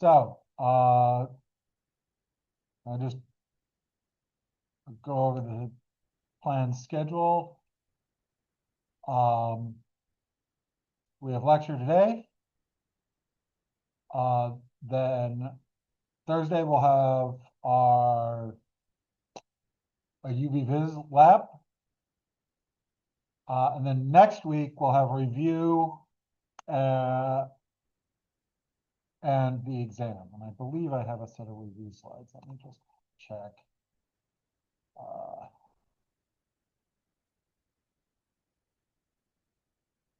So, I'll just go over the planned schedule. We have lecture today. Then Thursday we'll have a UV-Vis lab. And then next week we'll have review and the exam. And I believe I have a set of review slides. Let me just check.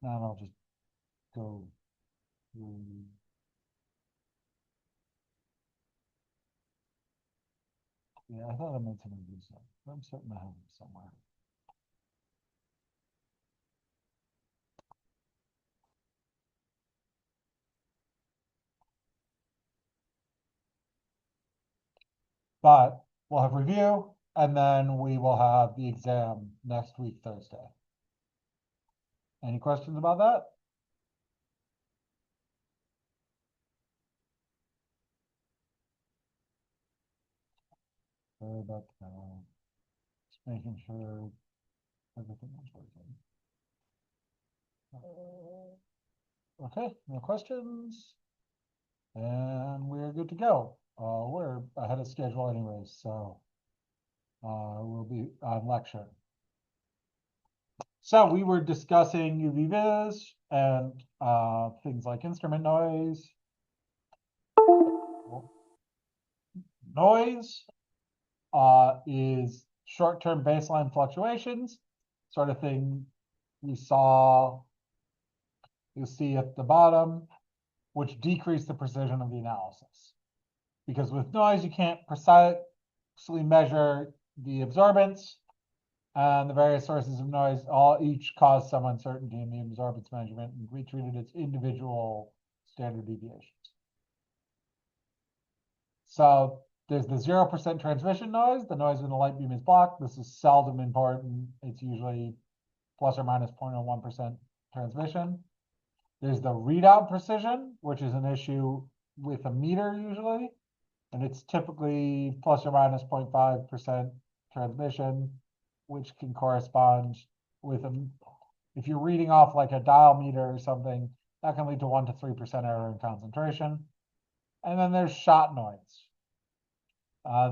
Now I'll just go through. Yeah, I thought I made some review slides. I'm certain I have them somewhere. But we'll have review, and then we will have the exam next week, Thursday. Any questions about that? Sorry about that. Just making sure everything is working. Okay, no questions. And we're good to go. We're ahead of schedule anyways, so we'll be on lecture. So we were discussing UV-Vis and things like instrument noise. Noise is short-term baseline fluctuations, sort of thing you see at the bottom, which decrease the precision of the analysis. Because with noise, you can't precisely measure the absorbance, and the various sources of noise each cause some uncertainty in the absorbance measurement, and we treated its individual standard deviations. So there's the 0% transmission noise. The noise when the light beam is blocked. This is seldom important. It's usually plus or minus 0.01% transmission. There's the readout precision, which is an issue with a meter usually, and it's typically plus or minus 0.5% transmission, which can correspond with if you're reading off like a dial meter or something, that can lead to 1 to 3% error in concentration. And then there's shot noise.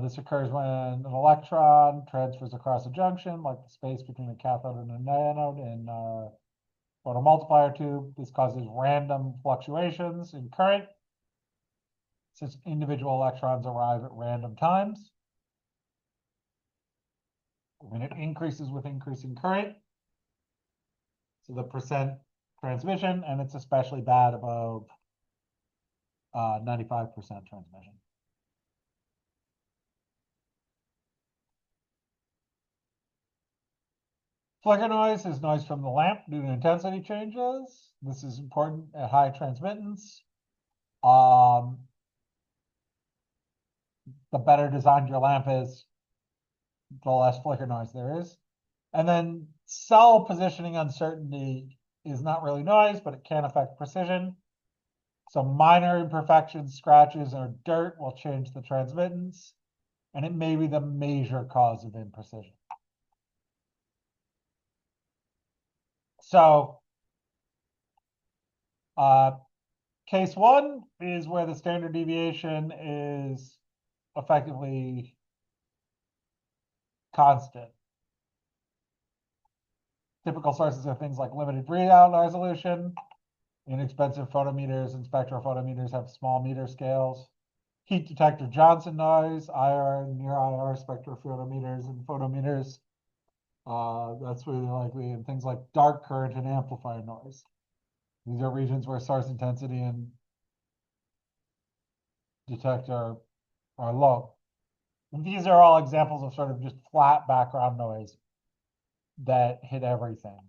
This occurs when an electron transfers across a junction, like the space between a cathode and an anode in a photomultiplier tube. This causes random fluctuations in current, since individual electrons arrive at random times. When it increases with increasing current, so the percent transmission, and it's especially bad above 95% transmission. Flicker noise is noise from the lamp due to intensity changes. This is important at high transmittance. The better designed your lamp is, the less flicker noise there is. And then cell positioning uncertainty is not really noise, but it can affect precision. So minor imperfections, scratches, or dirt will change the transmittance, and it may be the major cause of imprecision. So case one is where the standard deviation is effectively constant. Typical sources are things like limited readout resolution. Inexpensive photometers and spectrophotometers have small meter scales. Heat detector Johnson noise, IR and near IR spectrophotometers and photometers. That's really likely, and things like dark current and amplifier noise. These are regions where source intensity and detector are low. And these are all examples of sort of just flat background noise that hit everything.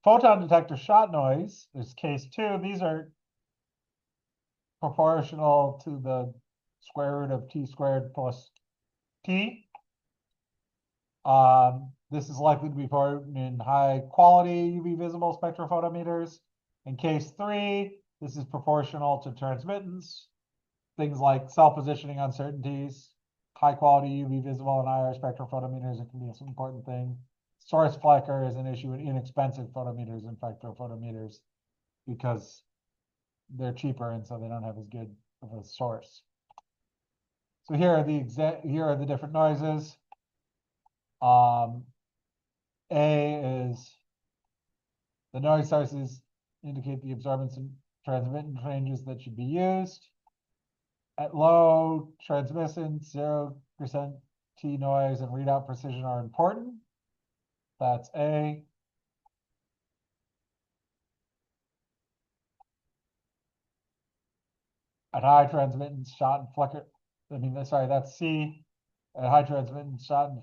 Photon detector shot noise, there's case two. These are proportional to the square root of t squared plus t. This is likely to be important in high quality UV visible spectrophotometers In case 3, this is proportional to transmittance. Things like cell positioning uncertainties, high quality UV visible and IR spectrophotometers, it can be an important thing. Source flicker is an issue in inexpensive photometers and spectrophotometers because they're cheaper and so they don't have as good of a source. So here are the different noises. A is the noise sources indicate the absorbance and transmittance ranges that should be used. At low transmittance, 0% T noise and readout precision are important. That's A. At high transmittance, shot and flicker. That's C. At high transmittance, shot and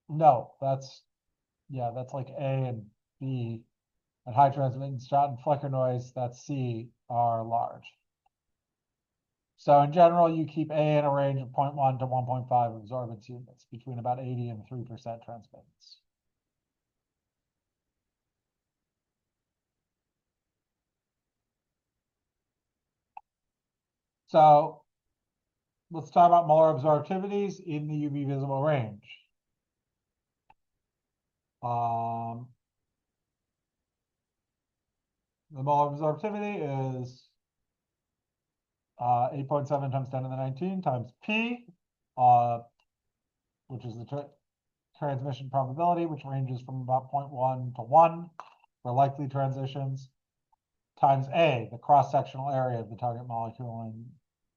no, that's like A and B. At high transmittance, shot and flicker noise, that's C, are large. So in general, you keep A in a range of 0.1 to 1.5 absorbance units, between about 80 and 3% transmittance. So let's talk about molar absorptivities in the UV visible range. The molar absorptivity is 8.7 times 10 to the 19 times P, which is the transmission probability, which ranges from about 0.1 to 1 for likely transitions, times A, the cross-sectional area of the target molecule in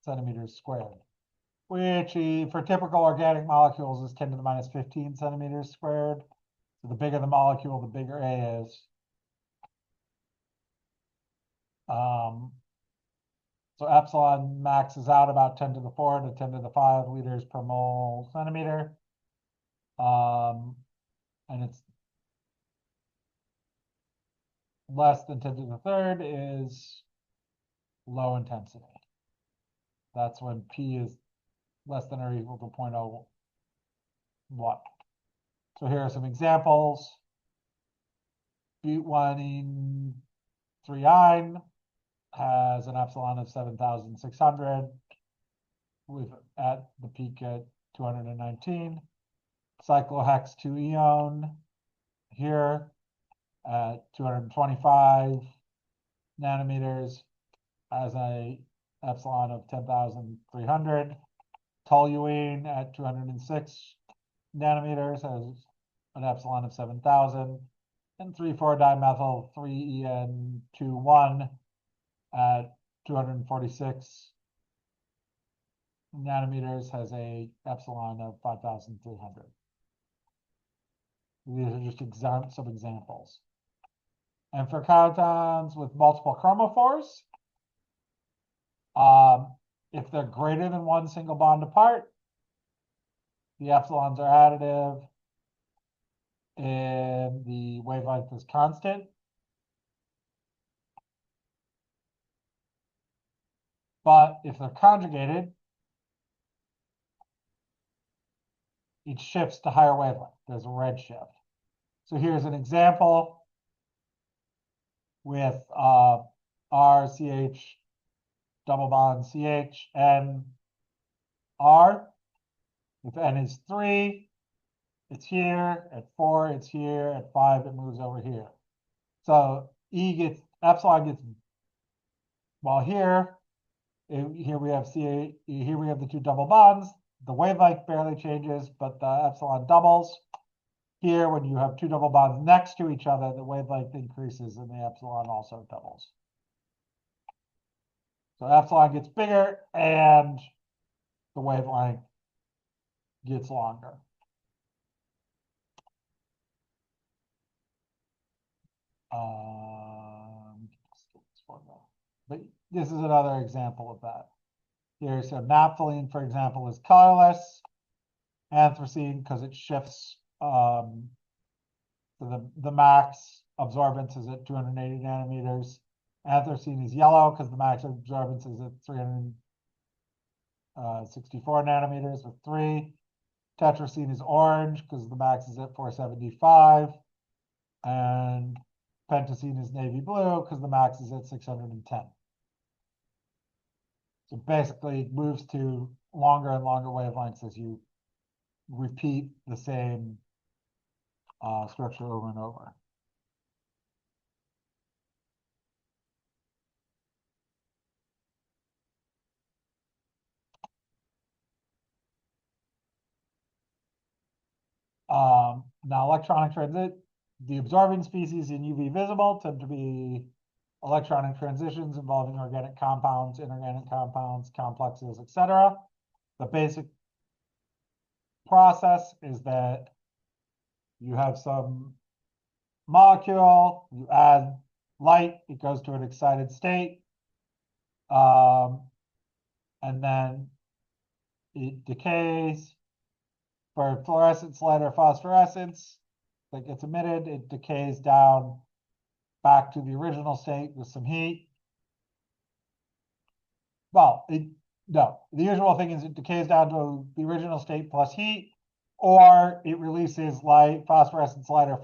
centimeters squared, which for typical organic molecules is 10 to the minus 15 centimeters squared. So the bigger the molecule, the bigger A is. So epsilon maxes out about 10 to the 4 to 10 to the 5 liters per mole centimeter. And it's less than 10 to the third is low intensity. That's when P is less than or equal to 0.01. So here are some examples. Butene 3-ine has an epsilon of 7,600 with at the peak at 219. Cyclohex 2-ene here at 225 nanometers has a epsilon of 10,300. Toluene at 206 nanometers has an epsilon of 7,000. And 3,4-dimethyl 3-en-2-1 at 246 nanometers has a epsilon of 5,300. These are just some examples. And for compounds with multiple chromophores, if they're greater than one single bond apart, the epsilons are additive and the wavelength is constant. But if they're conjugated, it shifts to higher wavelength. There's a red shift. So here's an example with RCH double bond CH and R. If N is 3, it's here. At 4, it's here. At 5, it moves over here. So epsilon gets, well, here we have CH, here we have the two double bonds. The wavelength barely changes, but the epsilon doubles. Here, when you have two double bonds next to each other, the wavelength increases and the epsilon also doubles. So epsilon gets bigger and the wavelength gets longer. But this is another example of that. Here, so naphthalene, for example, is colorless. Anthracene, because it shifts, so the max absorbance is at 280 nanometers. Anthracene is yellow because the max absorbance is at 364 nanometers with 3. Tetracene is orange because the max is at 475. And pentacene is navy blue because the max is at 610. So basically it moves to longer and longer wavelengths as you repeat the same structure over and over. Now electronic transit, the absorbing species in UV visible tend to be electronic transitions involving organic compounds, inorganic compounds, complexes, etc. The basic process is that you have some molecule, you add light, it goes to an excited state, and then it decays. For fluorescence light or phosphorescence that gets emitted, it decays down back to the original state with some heat. Well, no, the usual thing is it decays down to the original state plus heat, or it releases light, phosphorescence light, or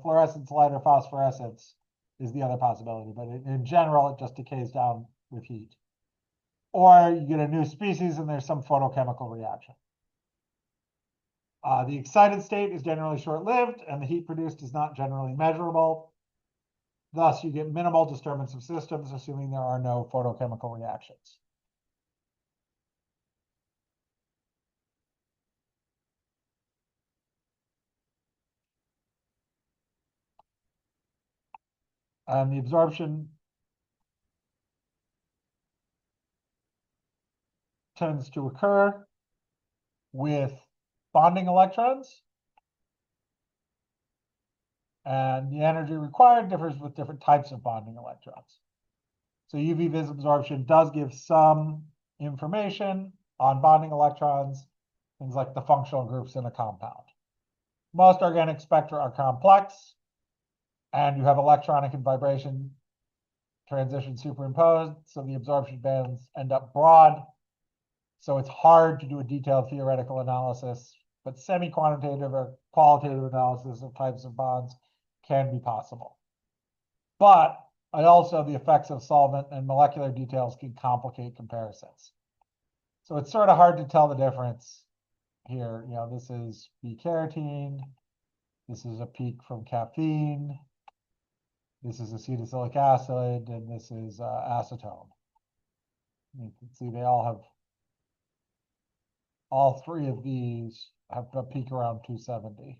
fluorescence light or phosphorescence is the other possibility. But in general, it just decays down with heat. Or you get a new species and there's some photochemical reaction. The excited state is generally short-lived, and the heat produced is not generally measurable. Thus, you get minimal disturbance of systems, assuming there are no photochemical reactions. And the absorption tends to occur with bonding electrons. And the energy required differs with different types of bonding electrons. So UV-Vis absorption does give some information on bonding electrons, things like the functional groups in a compound. Most organic spectra are complex, and you have electronic and vibration transitions superimposed, so the absorption bands end up broad. So it's hard to do a detailed theoretical analysis, but semi-quantitative or qualitative analysis of types of bonds can be possible. But also the effects of solvent and molecular details can complicate comparisons. So it's sort of hard to tell the difference here. This is B-carotene. This is a peak from caffeine. This is acetylsilic acid, and this is acetone. You can see they all three of these have a peak around 270.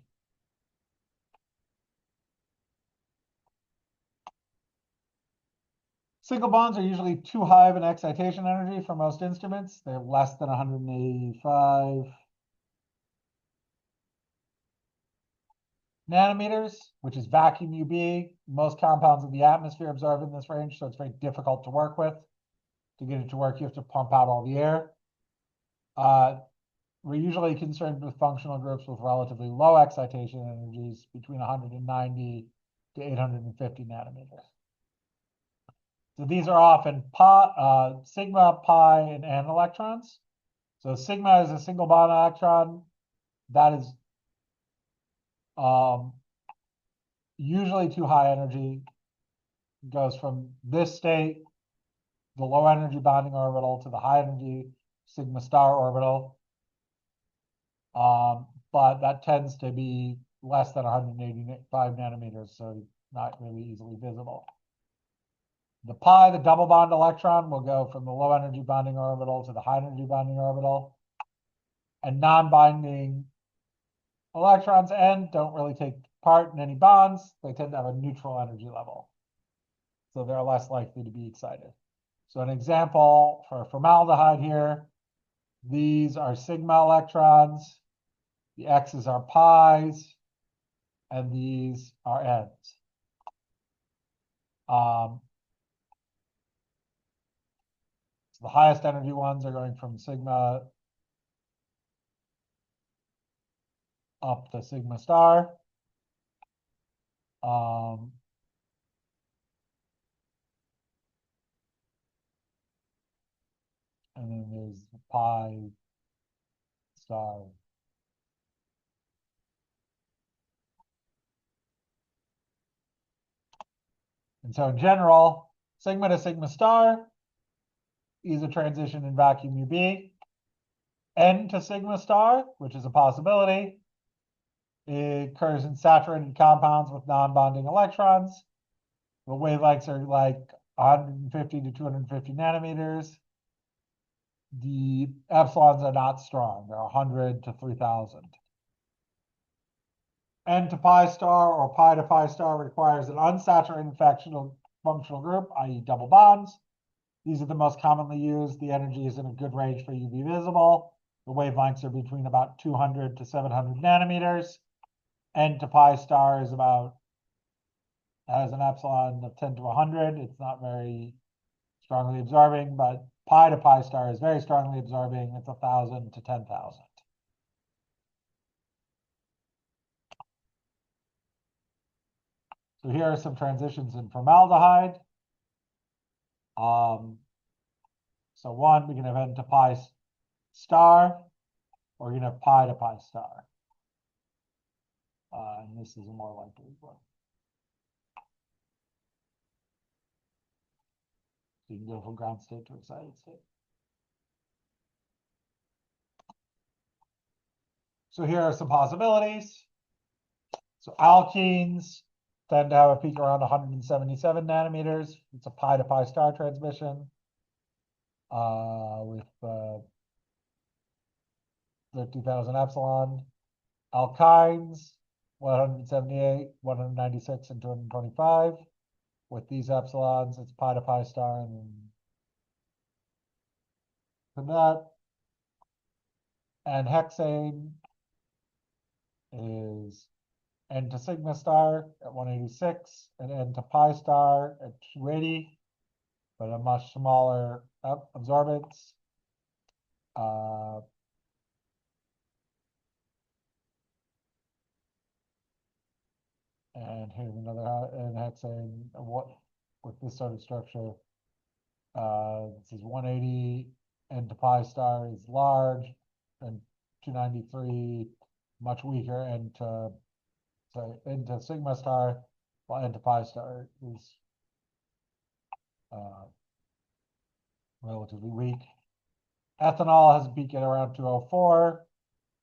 Single bonds are usually too high of an excitation energy for most instruments. They're less than 185 nanometers, which is vacuum UV. Most compounds in the atmosphere absorb in this range, so it's very difficult to work with. To get it to work, you have to pump out all the air. We're usually concerned with functional groups with relatively low excitation energies between 190 to 850 nanometers. So these are often sigma, pi, and N electrons. So sigma is a single bond electron. That is usually too high energy. It goes from this state, the low energy bonding orbital, to the high energy sigma star orbital. But that tends to be less than 185 nanometers, so not really easily visible. The pi, the double bond electron, will go from the low energy bonding orbital to the high energy bonding orbital. And non-binding electrons, N, don't really take part in any bonds. They tend to have a neutral energy level. So they're less likely to be excited. So an example for formaldehyde here, these are sigma electrons, the X's are pi's, and these are N's. So the highest energy ones are going from sigma up to sigma star. And then there's pi star. And so in general, sigma to sigma star is a transition in vacuum UV. N to sigma star, which is a possibility, it occurs in saturated compounds with non-bonding electrons. The wavelengths are like 150 to 250 nanometers. The epsilons are not strong. They're 100 to 3000. N to pi star or pi to pi star requires an unsaturated functional group, i.e. double bonds. These are the most commonly used. The energy is in a good range for UV visible. The wavelengths are between about 200 to 700 nanometers. N to pi star is about, has an epsilon of 10 to 100. It's not very strongly absorbing, but pi to pi star is very strongly absorbing. It's 1000 to 10,000. So here are some transitions in formaldehyde. So one, we can have N to pi star, or you can have pi to pi star. And this is a more likely one. So you can go from ground state to excited state. So here are some possibilities. So alkenes tend to have a peak around 177 nanometers. It's a pi to pi star transmission with 30,000 epsilon. Alkynes, 178, 196, and 225. With these epsilons, it's pi to pi star and that. And hexane is N to sigma star at 186 and N to pi star at 280, but a much smaller absorbance. And here's another hexane with this sort of structure. This is 180, N to pi star is large, and 293 much weaker, into sigma star, while N to pi star is relatively weak. Ethanol has a peak at around 204,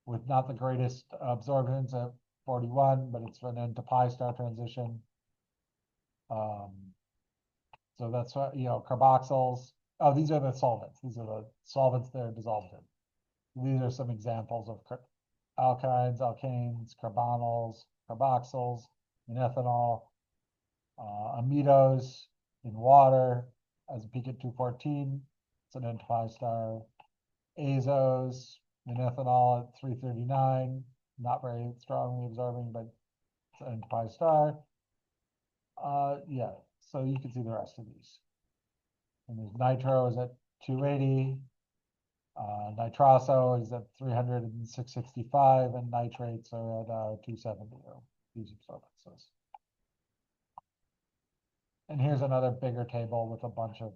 with not the greatest absorbance at 41, but it's an N to pi star transition. So that's what, carboxyls. Oh, these are the solvents. These are the solvents they're dissolved in. These are some examples of alkynes, alkanes, carbonyls, carboxyls in ethanol, amidos in water as a peak at 214. It's an N to pi star. Azos in ethanol at 339, not very strongly absorbing, but it's an N to pi star. Yeah, so you can see the rest of these. And there's nitro is at 280. Nitroso is at 300 and 665, and nitrates are at 270. These absorbances. And here's another bigger table with a bunch of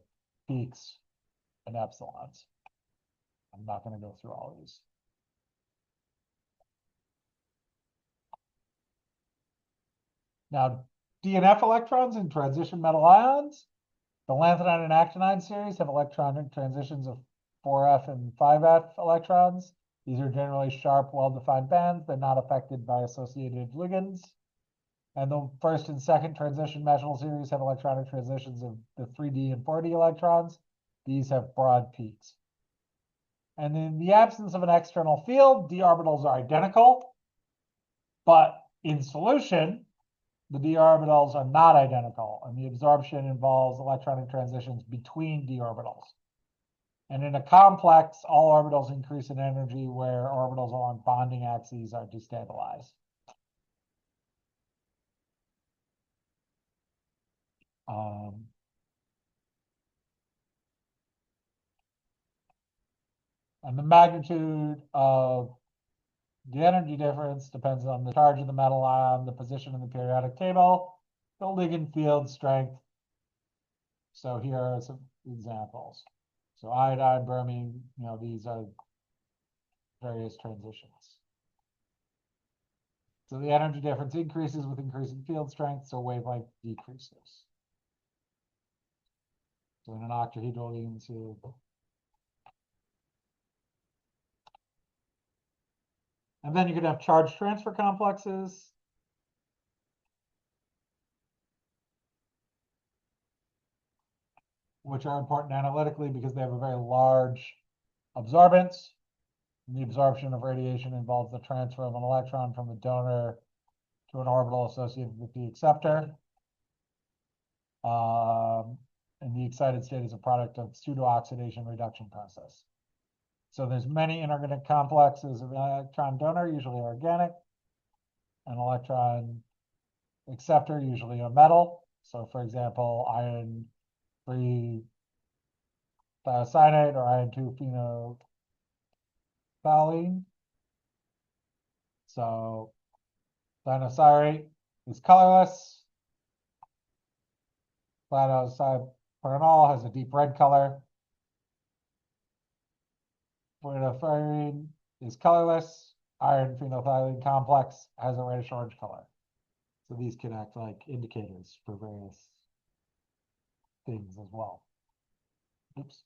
peaks and epsilons. I'm not going to go through all of these. Now, DNF electrons in transition metal ions. The lanthanide and actinide series have electronic transitions of 4F and 5F electrons. These are generally sharp, well-defined bands. They're not affected by associated ligands. And the first and second transition metal series have electronic transitions of the 3D and 4D electrons. These have broad peaks. And in the absence of an external field, d orbitals are identical. But in solution, the d orbitals are not identical, and the absorption involves electronic transitions between d orbitals. And in a complex, all orbitals increase in energy where orbitals along bonding axes are destabilized. And the magnitude of the energy difference depends on the charge of the metal ion, the position in the periodic table, the ligand field strength. So here are some examples. So iodine, bromine, these are various transitions. So the energy difference increases with increasing field strength, so wavelength decreases. So in an octahedral, you can see. And then you could have charge transfer complexes. Which are important analytically because they have a very large absorbance. And the absorption of radiation involves the transfer of an electron from the donor to an orbital associated with the acceptor. And the excited state is a product of pseudo-oxidation reduction process. So there's many inorganic complexes of electron donor, usually organic, an electron acceptor, usually a metal. So for example, iron 3 thiocyanate or iron 2 phenolphthalein. So thiocyanate is colorless. Thiocyanate has a deep red color. Phenolphthalein is colorless. Iron phenolphthalein complex has a reddish orange color. So these can act like indicators for various things as well. Oops.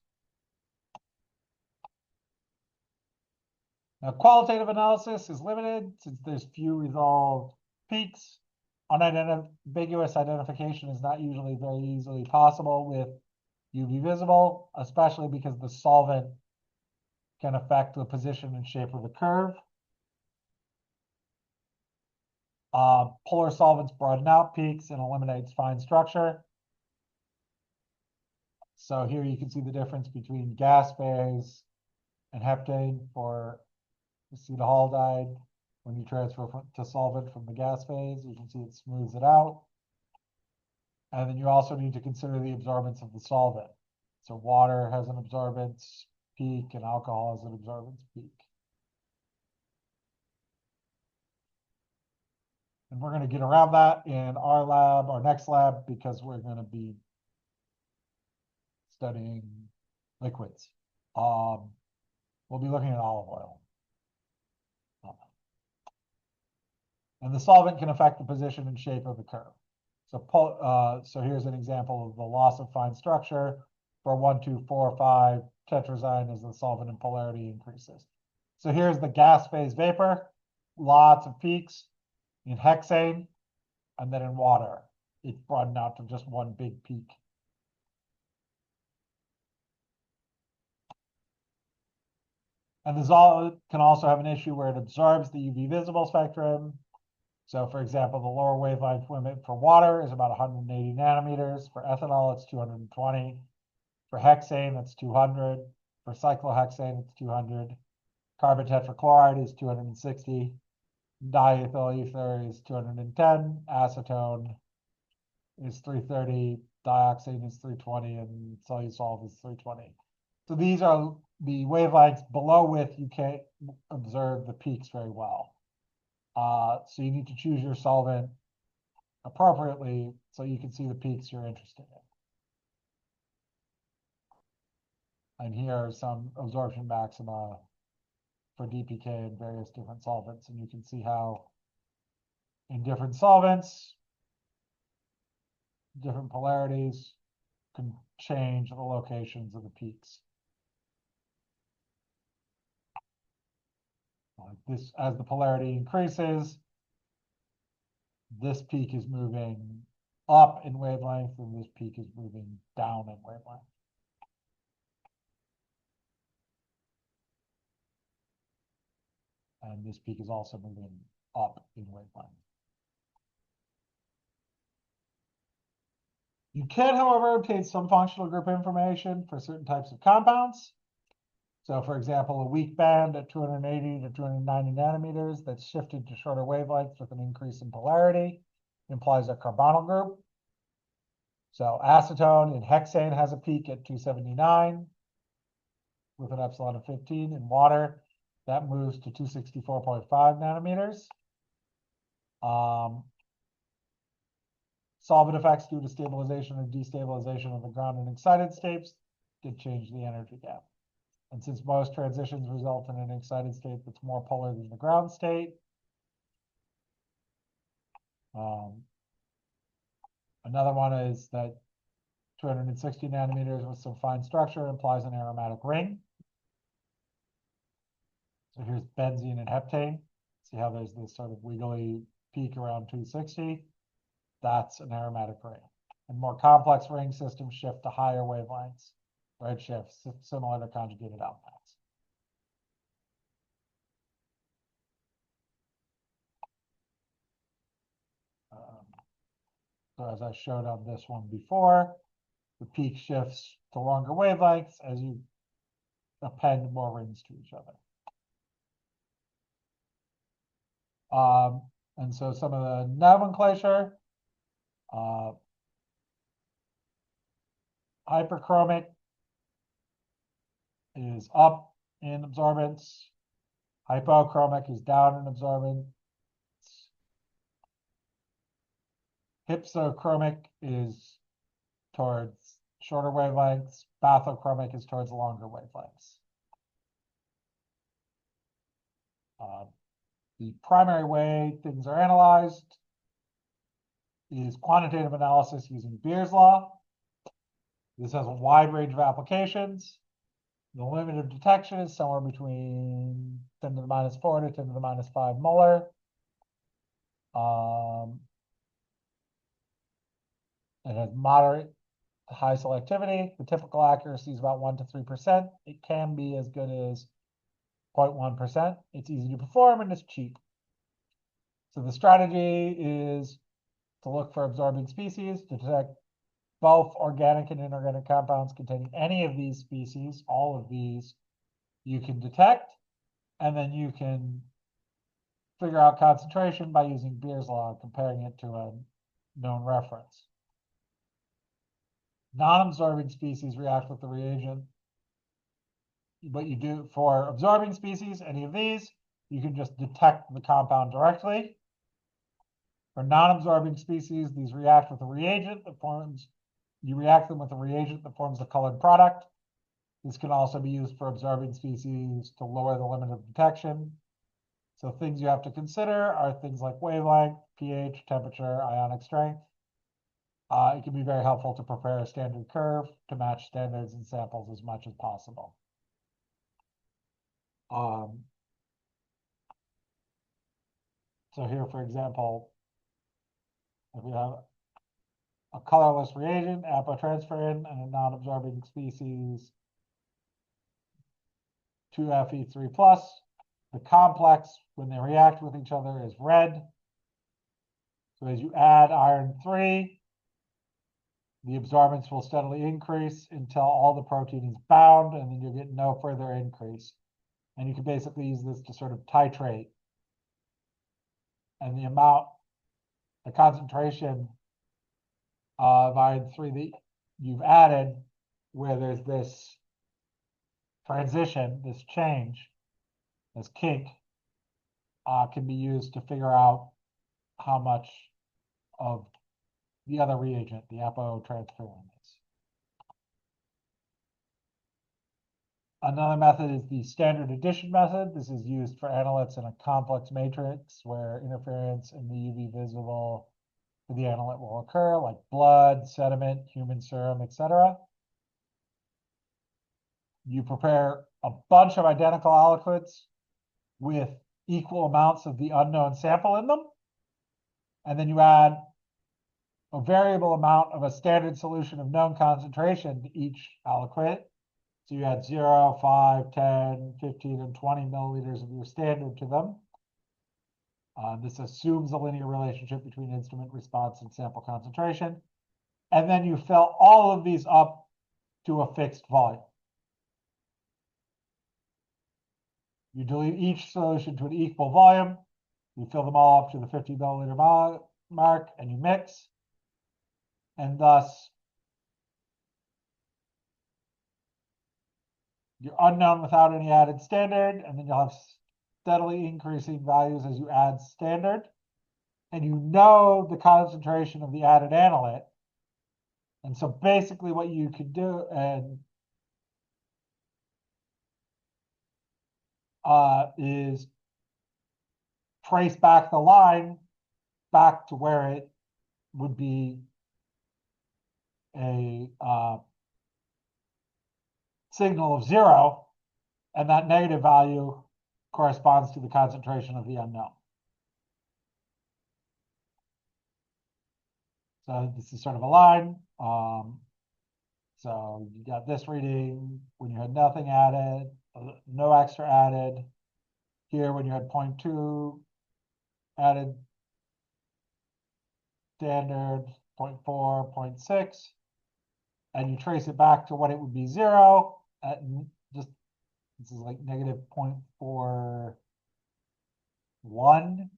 Now, qualitative analysis is limited since there's few resolved peaks. Unambiguous identification is not usually very easily possible with UV visible, especially because the solvent can affect the position and shape of the curve. Polar solvents broaden out peaks and eliminates fine structure. So here you can see the difference between gas phase and heptane for acetaldehyde. When you transfer to solvent from the gas phase, you can see it smooths it out. And then you also need to consider the absorbance of the solvent. So water has an absorbance peak and alcohol has an absorbance peak. And we're going to get around that in our lab, our next lab, because we're going to be studying liquids. We'll be looking at olive oil. And the solvent can affect the position and shape of the curve. So here's an example of the loss of fine structure for 1, 2, 4, 5 tetrazyme as the solvent and polarity increases. So here's the gas phase vapor, lots of peaks in hexane, and then in water, it's broadened out to just one big peak. And the solvent can also have an issue where it absorbs the UV visible spectrum. So for example, the lower wavelength limit for water is about 180 nanometers. For ethanol, it's 220. For hexane, it's 200. For cyclohexane, it's 200. Carbon tetrachloride is 260. Diethyl ether is 210. Acetone is 330. Dioxane is 320. And Solusolve is 320. So these are the wavelengths below which you can't observe the peaks very well. So you need to choose your solvent appropriately so you can see the peaks you're interested in. And here are some absorption maxima for DPK and various different solvents. And you can see how in different solvents, different polarities can change the locations of the peaks. Like this, as the polarity increases, this peak is moving up in wavelength and this peak is moving down in wavelength. And this peak is also moving up in wavelength. You can, however, obtain some functional group information for certain types of compounds. So for example, a weak band at 280 to 290 nanometers that's shifted to shorter wavelengths with an increase in polarity implies a carbonyl group. So acetone in hexane has a peak at 279 with an epsilon of 15. In water, that moves to 264.5 nanometers. Solvent effects due to stabilization or destabilization of the ground and excited states did change the energy gap. And since most transitions result in an excited state that's more polar than the ground state, another one is that 260 nanometers with some fine structure implies an aromatic ring. So here's benzene and heptane. See how there's this sort of wiggly peak around 260? That's an aromatic ring. And more complex ring systems shift to higher wavelengths, redshifts, similar to conjugated alkanes. So as I showed on this one before, the peak shifts to longer wavelengths as you append more rings to each other. And so some of the nomenclature, hyperchromic is up in absorbance. Hypochromic is down in absorbance. Hypsochromic is towards shorter wavelengths. Bathochromic is towards longer wavelengths. The primary way things are analyzed is quantitative analysis using Beer's law. This has a wide range of applications. The limit of detection is somewhere between 10 to the minus 4 to 10 to the minus 5 molar. It has moderate to high selectivity. The typical accuracy is about 1 to 3%. It can be as good as 0.1%. It's easy to perform and it's cheap. So the strategy is to look for absorbing species to detect both organic and inorganic compounds containing any of these species. All of these you can detect, and then you can figure out concentration by using Beer's law, comparing it to a known reference. Non-absorbing species react with the reagent. But you do for absorbing species, any of these, you can just detect the compound directly. For non-absorbing species, these react with a reagent that forms, you react them with a reagent that forms a colored product. This can also be used for absorbing species to lower the limit of detection. So things you have to consider are things like wavelength, pH, temperature, ionic strength. It can be very helpful to prepare a standard curve to match standards and samples as much as possible. So here, for example, if we have a colorless reagent, apotransferrin, and a non-absorbing species, 2Fe3+, the complex, when they react with each other, is red. So as you add iron 3, the absorbance will steadily increase until all the protein is bound, and then you'll get no further increase. And you can basically use this to sort of titrate. And the concentration of iron 3 that you've added, where there's this transition, this change, this kink, can be used to figure out how much of the other reagent, the apotransferrin, is. Another method is the standard addition method. This is used for analytes in a complex matrix where interference in the UV visible for the analyte will occur, like blood, sediment, human serum, etc. You prepare a bunch of identical aliquots with equal amounts of the unknown sample in them, and then you add a variable amount of a standard solution of known concentration to each aliquot. So you add 0, 5, 10, 15, and 20 milliliters of your standard to them. This assumes a linear relationship between instrument response and sample concentration. And then you fill all of these up to a fixed volume. You dilute each solution to an equal volume. You fill them all up to the 50 milliliter mark, and you mix. And thus, you're unknown without any added standard, and then you'll have steadily increasing values as you add standard. And you know the concentration of the added analyte. And so basically what you could do is trace back the line back to where it would be a signal of 0, and that negative value corresponds to the concentration of the unknown. So this is sort of a line. So you got this reading when you had nothing added, no extra added. Here when you had 0.2 added standard, 0.4, 0.6, and you trace it back to what it would be 0 at just, this is like negative 0.41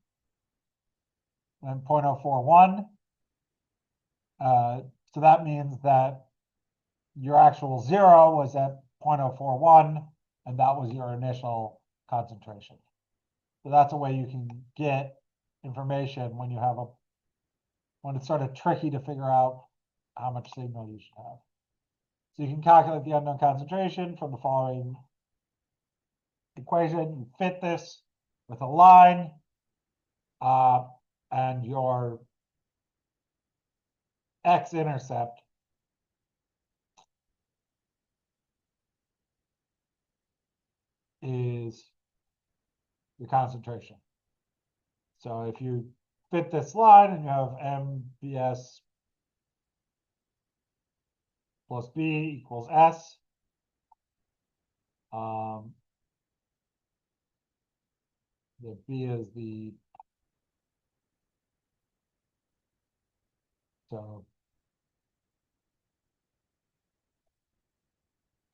and 0.041. So that means that your actual 0 was at 0.041, and that was your initial concentration. So that's a way you can get information when you have when it's sort of tricky to figure out how much signal you should have. So you can calculate the unknown concentration from the following equation. You fit this with a line, and your x-intercept is your concentration. So if you fit this line and you have MBS plus B equals S, the B is the, so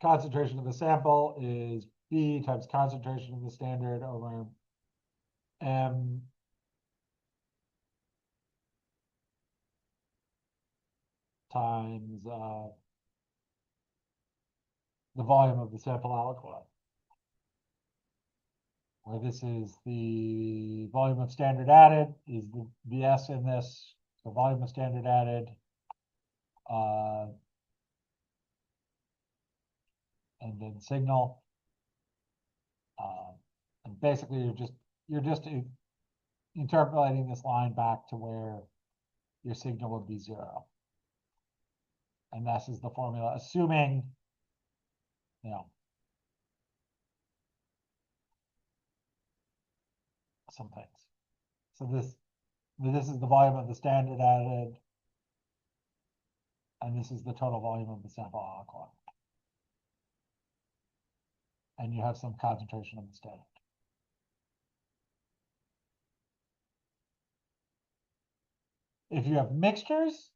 concentration of the sample is B times concentration of the standard over M times the volume of the sample aliquot, where this is the volume of standard added, is the VS in this, the volume of standard added, and then signal. And basically you're just interpolating this line back to where your signal would be 0. And this is the formula, assuming, you know, some things. So this is the volume of the standard added, and this is the total volume of the sample aliquot. And you have some concentration of the standard. If you have mixtures,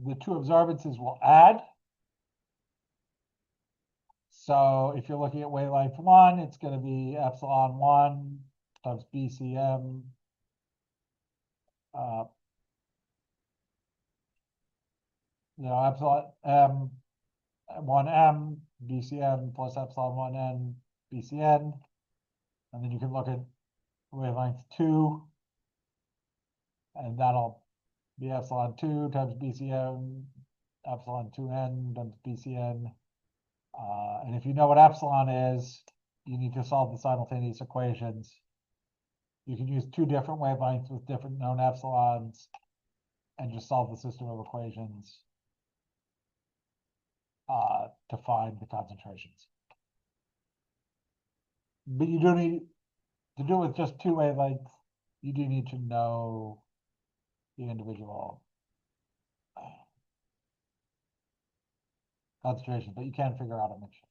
the two absorbances will add. So if you're looking at wavelength 1, it's going to be epsilon 1 times BCM epsilon M 1M BCM plus epsilon 1N BCN. And then you can look at wavelength 2, and that'll be epsilon 2 times BCM, epsilon 2N times BCN. And if you know what epsilon is, you need to solve the simultaneous equations. You can use two different wavelengths with different known epsilons and just solve the system of equations to find the concentrations. But you do need to do it with just two wavelengths. You do need to know the individual concentration, but you can figure out a mixture.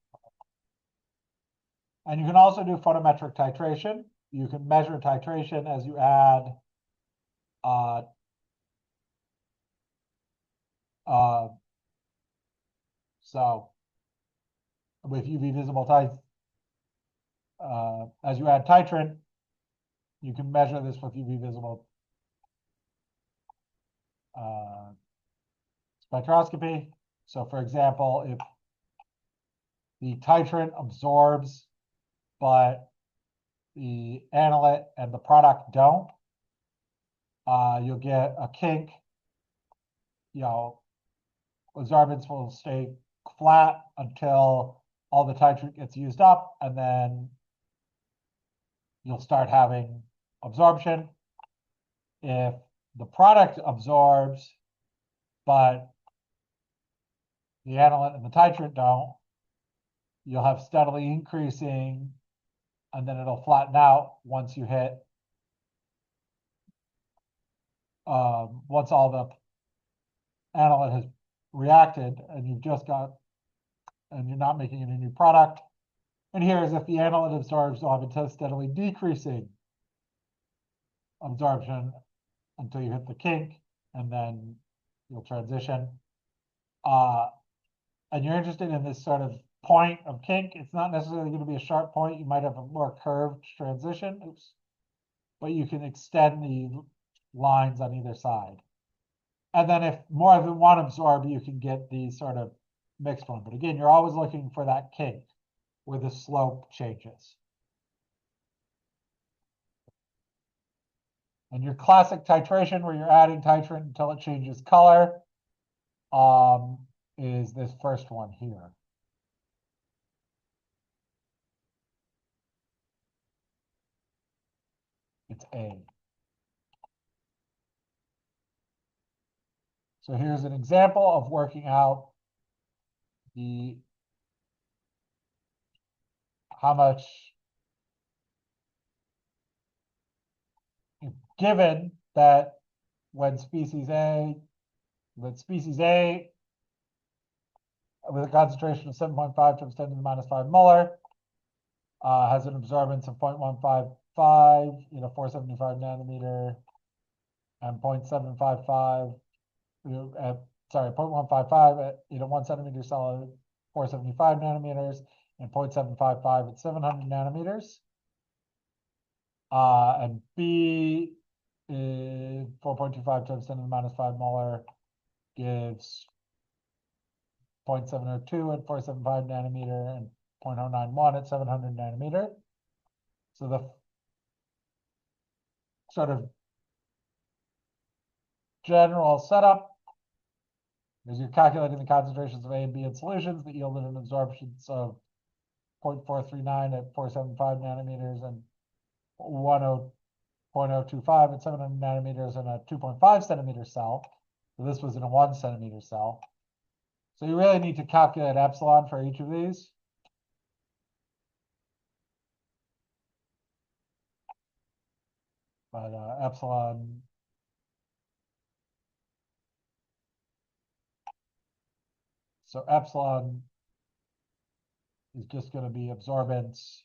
And you can also do photometric titration. You can measure titration as you add so with UV visible as you add titrant, you can measure this with UV visible spectroscopy. So for example, if the titrant absorbs, but the analyte and the product don't, you'll get a kink. You know, absorbance will stay flat until all the titrant gets used up, and then you'll start having absorption. If the product absorbs, but the analyte and the titrant don't, you'll have steadily increasing, and then it'll flatten out once you hit, once all the analyte has reacted and you've just got, and you're not making any new product. And here is if the analyte absorbs, you'll have a steadily decreasing absorption until you hit the kink, and then you'll transition. And you're interested in this sort of point of kink. It's not necessarily going to be a sharp point. You might have a more curved transition. Oops. But you can extend the lines on either side. And then if more than one absorb, you can get the sort of mixed one. But again, you're always looking for that kink where the slope changes. And your classic titration where you're adding titrant until it changes color is this first one here. It's A. So here's an example of working out how much, given that when species A with a concentration of 7.5 times 10 to the minus 5 molar, has an absorbance of 0.155 in a 475 nanometer and 0.755, sorry, 0.155 in a 1 centimeter solid, 475 nanometers, and 0.755 at 700 nanometers. And B is 4.25 times 10 to the minus 5 molar gives 0.702 at 475 nanometer and 0.091 at 700 nanometer. So the sort of general setup is you're calculating the concentrations of A and B in solutions that yielded an absorptions of 0.439 at 475 nanometers and 0.025 at 700 nanometers in a 2.5 centimeter cell. So this was in a 1 centimeter cell. So you really need to calculate epsilon for each of these. But epsilon, so epsilon is just going to be absorbance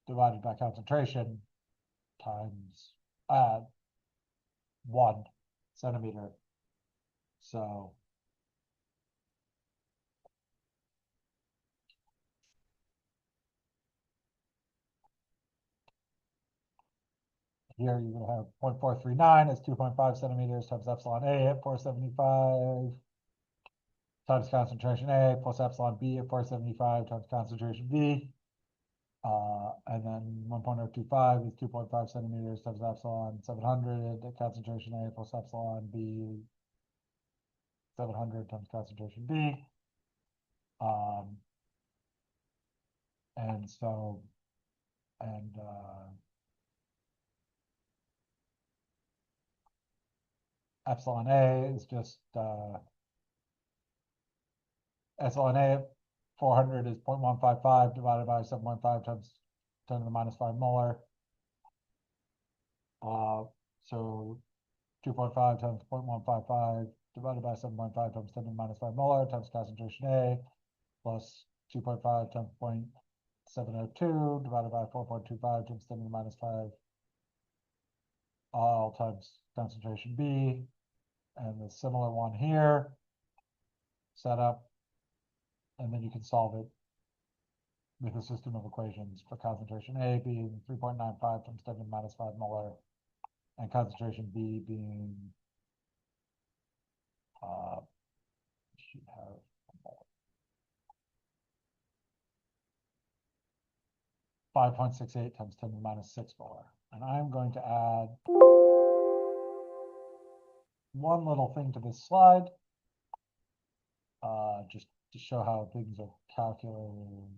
divided by concentration times 1 centimeter. So here you're going to have 0.439 is 2.5 centimeters times epsilon A at 475 times concentration A plus epsilon B at 475 times concentration B. And then 1.025 is 2.5 centimeters times epsilon 700 at concentration A plus epsilon B 700 times concentration B. And so, epsilon A is just epsilon A at 400 is 0.155 divided by 7.5 times 10 to the minus 5 molar. So 2.5 times 0.155 divided by 7.5 times 10 to the minus 5 molar times concentration A plus 2.5 times 0.702 divided by 4.25 times 10 to the minus 5 all times concentration B. And the similar one here, set up, and then you can solve it with a system of equations for concentration A being 3.95 times 10 to the minus 5 molar, and concentration B being should have 5.68 times 10 to the minus 6 molar. And I'm going to add one little thing to this slide, just to show how things are calculated.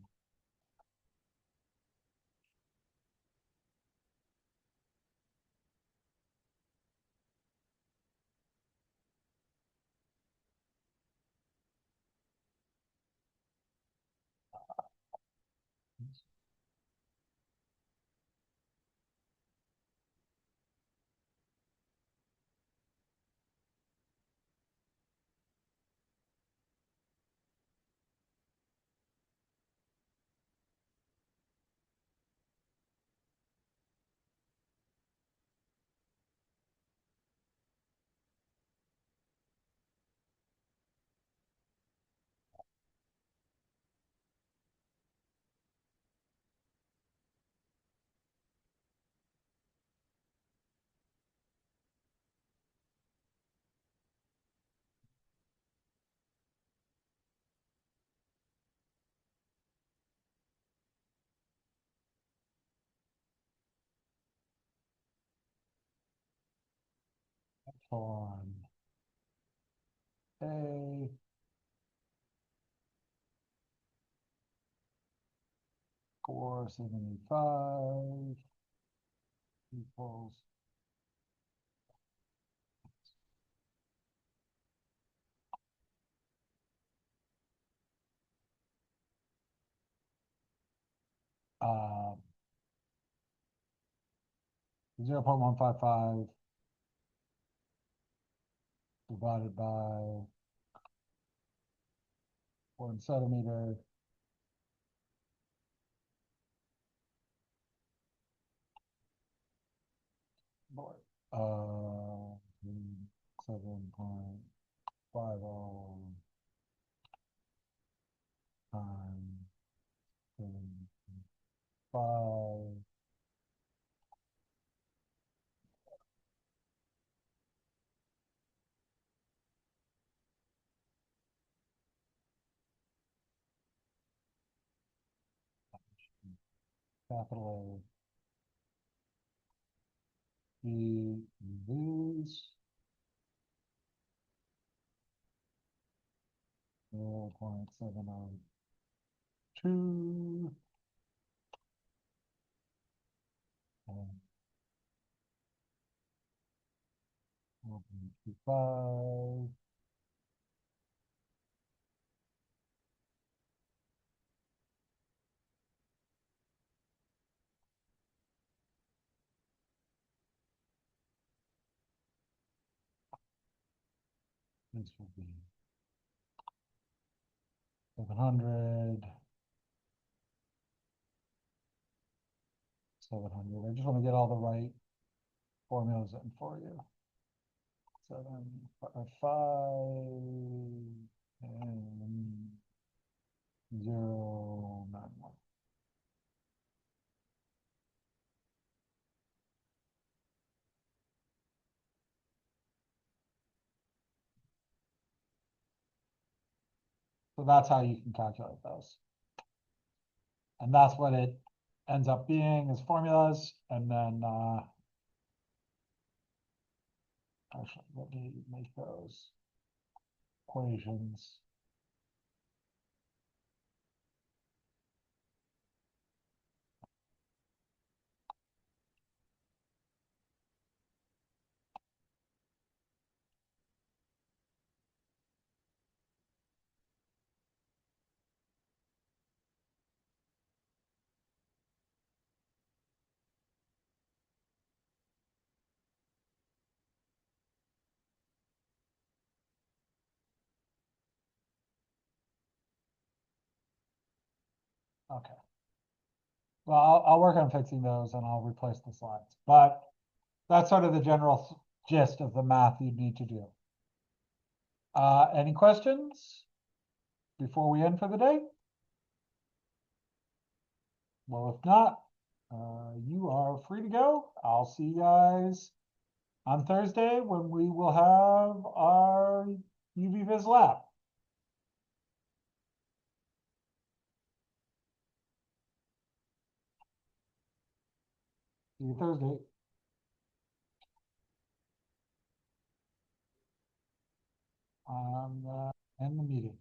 on A four 75 equals uh 0.155 divided by 1 centimeter boy. 7.50 times 5. Capital A, UV-Vis, 0.702, and 1.25. This will be 700. 700. I just want to get all the right formulas in for you. 755 and 091. So that's how you can calculate those. And that's what it ends up being is formulas. And then, actually, let me make those equations. Okay. Well, I'll work on fixing those and I'll replace the slides. But that's sort of the general gist of the math you'd need to do. Any questions before we end for the day? Well, if not, you are free to go. I'll see you guys on Thursday when we will have our UV-Vis lab. See you Thursday. End the meeting.